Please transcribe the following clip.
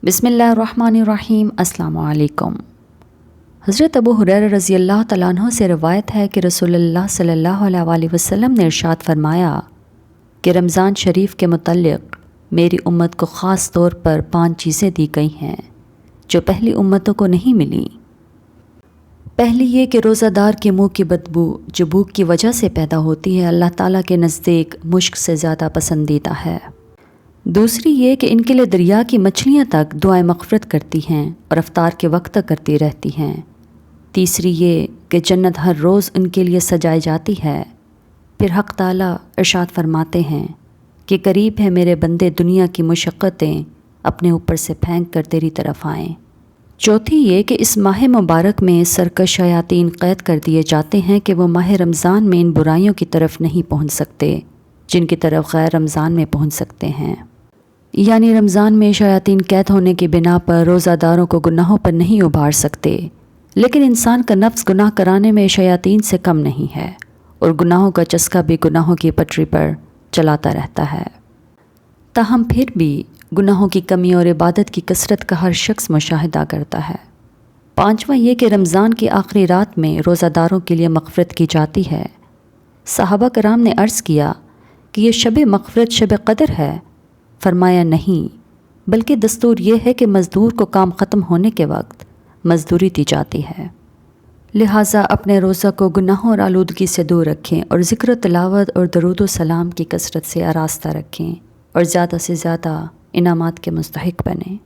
بسم اللہ الرحمن الرحیم۔ السلام علیکم۔ حضرت ابو ہریرہ رضی اللہ تعالیٰ عنہ سے روایت ہے کہ رسول اللہ صلی اللہ علیہ وآلہ وسلم نے ارشاد فرمایا کہ رمضان شریف کے متعلق میری امت کو خاص طور پر 5 چیزیں دی گئی ہیں جو پہلی امتوں کو نہیں ملی۔ پہلی یہ کہ روزہ دار کے منہ کی بدبو جو بھوک کی وجہ سے پیدا ہوتی ہے اللہ تعالیٰ کے نزدیک مشک سے زیادہ پسندیدہ ہے۔ دوسری یہ کہ ان کے لیے دریا کی مچھلیاں تک دعائیں مغفرت کرتی ہیں اور افطار کے وقت تک کرتی رہتی ہیں۔ تیسری یہ کہ جنت ہر روز ان کے لیے سجائی جاتی ہے۔ پھر حق تعالیٰ ارشاد فرماتے ہیں کہ قریب ہے میرے بندے دنیا کی مشقتیں اپنے اوپر سے پھینک کر تیری طرف آئیں۔ چوتھی یہ کہ اس ماہ مبارک میں سرکش شیاطین قید کر دیے جاتے ہیں کہ وہ ماہ رمضان میں ان برائیوں کی طرف نہیں پہنچ سکتے جن کی طرف غیر رمضان میں پہنچ سکتے ہیں۔ یعنی رمضان میں شیاطین قید ہونے کی بنا پر روزہ داروں کو گناہوں پر نہیں ابھار سکتے، لیکن انسان کا نفس گناہ کرانے میں شیاطین سے کم نہیں ہے اور گناہوں کا چسکا بھی گناہوں کی پٹری پر چلاتا رہتا ہے۔ تاہم پھر بھی گناہوں کی کمی اور عبادت کی کثرت کا ہر شخص مشاہدہ کرتا ہے۔ پانچواں یہ کہ رمضان کی آخری رات میں روزہ داروں کے لیے مغفرت کی جاتی ہے۔ صحابہ کرام نے عرض کیا کہ یہ شب مغفرت شب قدر ہے؟ فرمایا نہیں، بلکہ دستور یہ ہے کہ مزدور کو کام ختم ہونے کے وقت مزدوری دی جاتی ہے۔ لہٰذا اپنے روزہ کو گناہوں اور آلودگی سے دور رکھیں اور ذکر و تلاوت اور درود و سلام کی کثرت سے آراستہ رکھیں اور زیادہ سے زیادہ انعامات کے مستحق بنیں۔